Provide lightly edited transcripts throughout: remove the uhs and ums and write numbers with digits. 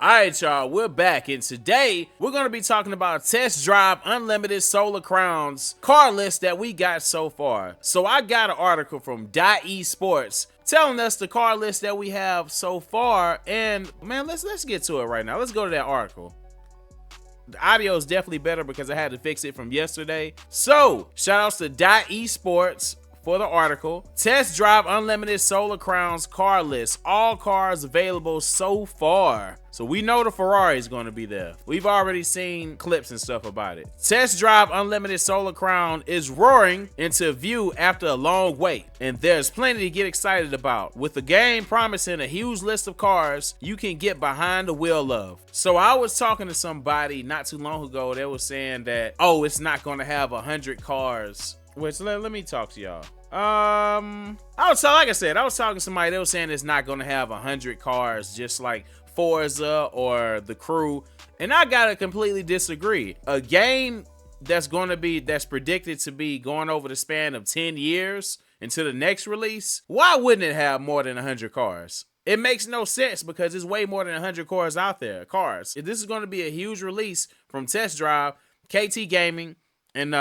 Alright y'all, we're back, and today we're going to be talking about Test Drive Unlimited Solar Crowns car list that we got so far. So I got an article from .esports telling us the car list that we have so far, and man, let's get to it right now. Let's go to that article. The audio is definitely better because I had to fix it from yesterday. So shout outs to .esports for the article. Test Drive Unlimited Solar Crowns car list. All cars available so far. So we know the Ferrari is going to be there. We've already seen clips and stuff about it. Test Drive Unlimited Solar Crown is roaring into view after a long wait, and there's plenty to get excited about. With the game promising a huge list of cars you can get behind the wheel of. So I was talking to somebody not too long ago. They were saying that, oh, it's not going to have 100 cars. Which let me talk to y'all. I was talking to somebody. They were saying it's not going to have 100 cars, just like Forza or The Crew, and I gotta completely disagree. A game that's predicted to be going over the span of 10 years into the next release, why wouldn't it have more than 100 cars? It makes no sense because there's way more than 100 cars out there. If this is going to be a huge release from Test Drive, KT Gaming, and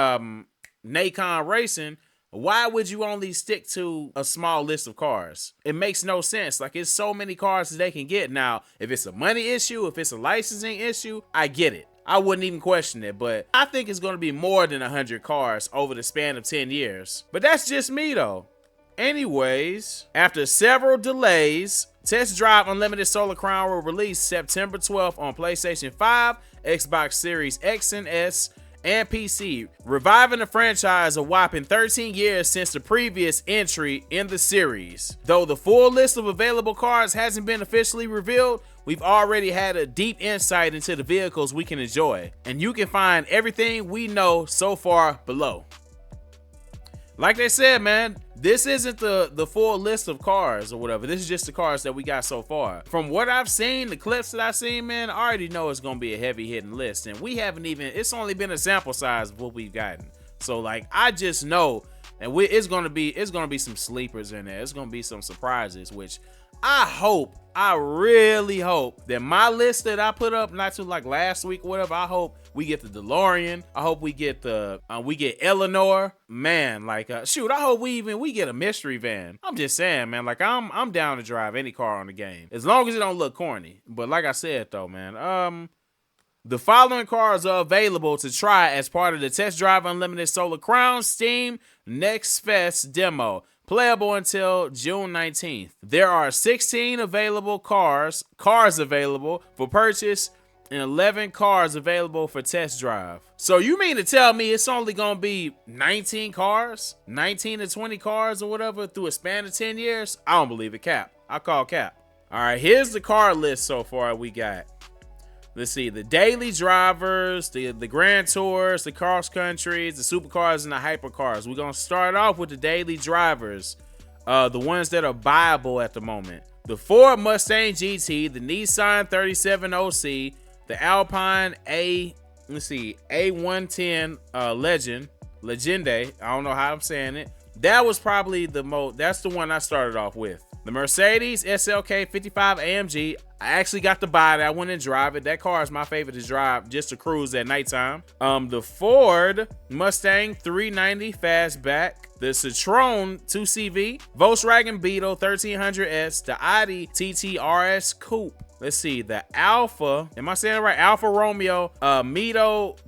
Nacon Racing, why would you only stick to a small list of cars? It makes no sense. Like, it's so many cars that they can get. Now, if it's a money issue, if it's a licensing issue, I get it. I wouldn't even question it, but I think it's going to be more than 100 cars over the span of 10 years. But that's just me, though. Anyways, after several delays, Test Drive Unlimited Solar Crown will release September 12th on PlayStation 5, Xbox Series X and S, and PC, reviving the franchise a whopping 13 years since the previous entry in the series. Though the full list of available cars hasn't been officially revealed, we've already had a deep insight into the vehicles we can enjoy, and you can find everything we know so far below. Like they said, man, this isn't the full list of cars or whatever. This is just the cars that we got so far. From what I've seen, the clips that I've seen, man, I already know it's going to be a heavy hitting list. And we haven't even, it's only been a sample size of what we've gotten. So like, I just know, and it's going to be some sleepers in there. It's going to be some surprises, which I really hope that my list that I put up not too like last week or whatever, I hope we get the DeLorean. I hope we get we get Eleanor, man. Like, shoot, I hope we get a mystery van. I'm just saying, man. Like, I'm down to drive any car on the game as long as it don't look corny. But like I said, though, man, the following cars are available to try as part of the Test Drive Unlimited Solar Crown Steam Next Fest demo. Playable until June 19th. There are 16 available cars available for purchase, and 11 cars available for test drive. So you mean to tell me it's only gonna be 19 cars, 19 to 20 cars or whatever through a span of 10 years? I don't believe it, cap. I call cap. All right, here's the car list so far we got. Let's see, the daily drivers, the grand tours, the cross countries, the supercars, and the hypercars. We're going to start off with the daily drivers, the ones that are buyable at the moment. The Ford Mustang GT, the Nissan 37OC, the Alpine A110 Legende. I don't know how I'm saying it. That was probably that's the one I started off with. The Mercedes SLK 55 AMG. I actually got to buy it. I went and drive it. That car is my favorite to drive just to cruise at nighttime. The Ford Mustang 390 Fastback. The Citroen 2CV. Volkswagen Beetle 1300S. The Audi TT RS Coupe. Let's see, the Alfa, am I saying it right? Alfa Romeo, Mito,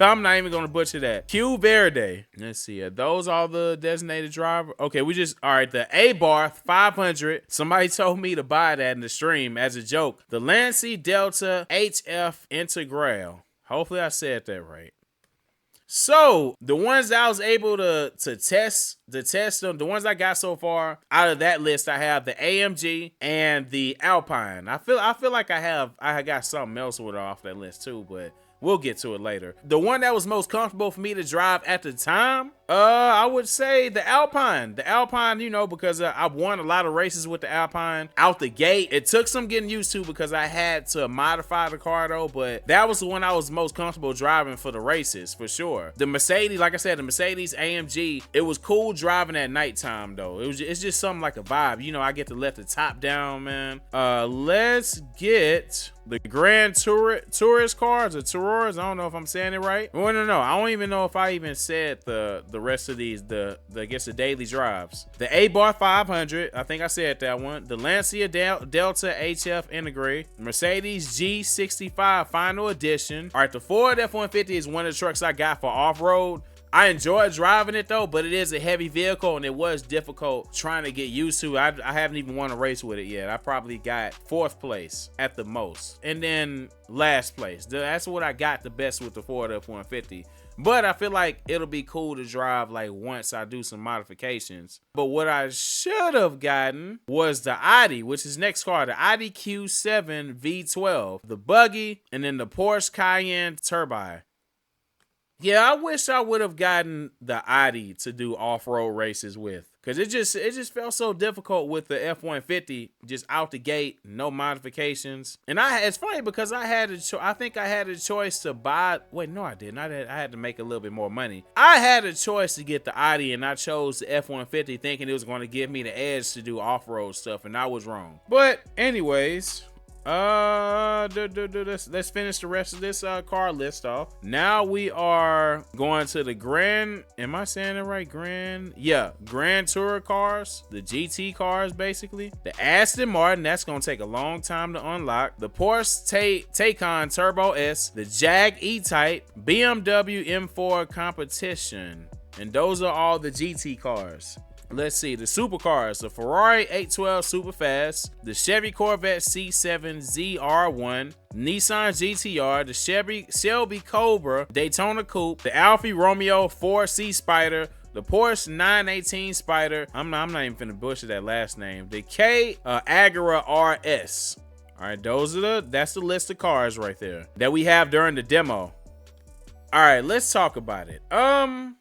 I'm not even gonna butcher that. Q Verde. Let's see, are those all the designated driver? Okay, all right, the Abarth 500. Somebody told me to buy that in the stream as a joke. The Lancy Delta HF Integral. Hopefully I said that right. So the ones that I was able to test them, the ones I got so far out of that list, I have the AMG and the Alpine. I feel like I got something else with off that list too, but we'll get to it later. The one that was most comfortable for me to drive at the time I would say the Alpine. The Alpine, you know, because I've won a lot of races with the Alpine out the gate. It took some getting used to because I had to modify the car though, but that was the one I was most comfortable driving for the races, for sure. The Mercedes, like I said, the Mercedes AMG, it was cool driving at nighttime though. It's just something like a vibe. You know, I get to let the top down, man. Let's get the Grand Tourist cars or Tourers. I don't know if I'm saying it right. Well, no. I don't even know if I even said the rest of these, I guess the daily drives. The A-Bar 500, I think I said that one. The Lancia Delta HF Integrate. Mercedes G65 Final Edition. All right, the Ford F-150 is one of the trucks I got for off-road. I enjoy driving it though, but it is a heavy vehicle and it was difficult trying to get used to. I haven't even won a race with it yet. I probably got 4th place at the most, and then last place. That's what I got the best with the Ford F-150. But I feel like it'll be cool to drive like once I do some modifications. But what I should have gotten was the Audi, which is next car, the Audi Q7 V12, the buggy, and then the Porsche Cayenne Turbo. Yeah, I wish I would have gotten the Audi to do off-road races with, because it just felt so difficult with the F-150, just out the gate, no modifications. And it's funny because I think I had a choice to buy. Wait, no, I didn't. I had to make a little bit more money. I had a choice to get the Audi, and I chose the F-150 thinking it was going to give me the edge to do off-road stuff, and I was wrong. But anyways, let's finish the rest of this car list off. Now we are going to the Grand, am I saying it right? Grand Tourer cars, the GT cars basically. The Aston Martin, that's gonna take a long time to unlock. The Porsche Taycan Turbo S, the Jag E-Type, BMW M4 Competition, and those are all the GT cars. Let's see, the supercars, the Ferrari 812 Superfast, the Chevy Corvette C7 ZR1, Nissan GTR, the Shelby Cobra Daytona Coupe, the Alfa Romeo 4C Spider, the Porsche 918 Spider, I'm not even finna butcher that last name, the K Agera RS. All right, that's the list of cars right there that we have during the demo. All right, let's talk about it.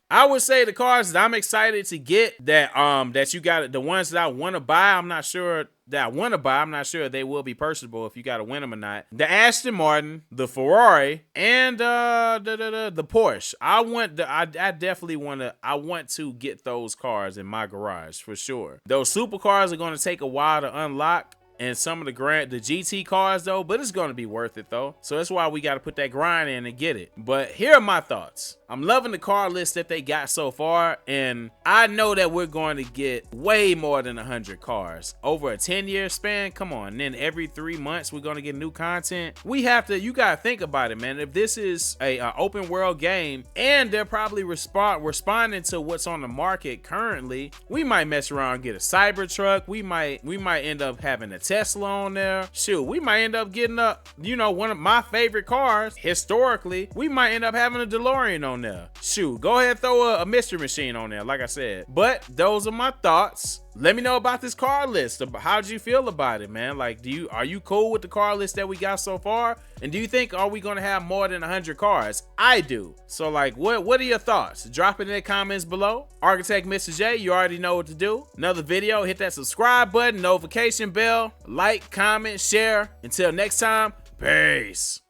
I would say the cars that I'm excited to get, that you got, the ones that I want to buy, I'm not sure they will be purchasable if you got to win them or not. The Aston Martin, the Ferrari, and the Porsche. I want to get those cars in my garage for sure. Those supercars are going to take a while to unlock. And some of the GT cars though, but it's going to be worth it though. So that's why we got to put that grind in and get it. But here are my thoughts. I'm loving the car list that they got so far, and I know that we're going to get way more than 100 cars over a 10-year span. Come on, and then every 3 months we're going to get new content. You got to think about it, man. If this is a open world game and they're probably responding to what's on the market currently, we might mess around and get a Cybertruck. We might end up having a Tesla on there. Shoot, we might end up getting one of my favorite cars historically. We might end up having a DeLorean on there. Shoot, go ahead and throw a mystery machine on there, like I said. But those are my thoughts. Let me know about this car list. How'd you feel about it, man? Like, are you cool with the car list that we got so far? And do you think, are we gonna have more than 100 cars? I do. So like, what are your thoughts? Drop it in the comments below. Arkitek Mr. J, you already know what to do. Another video, hit that subscribe button, notification bell, like, comment, share. Until next time, peace.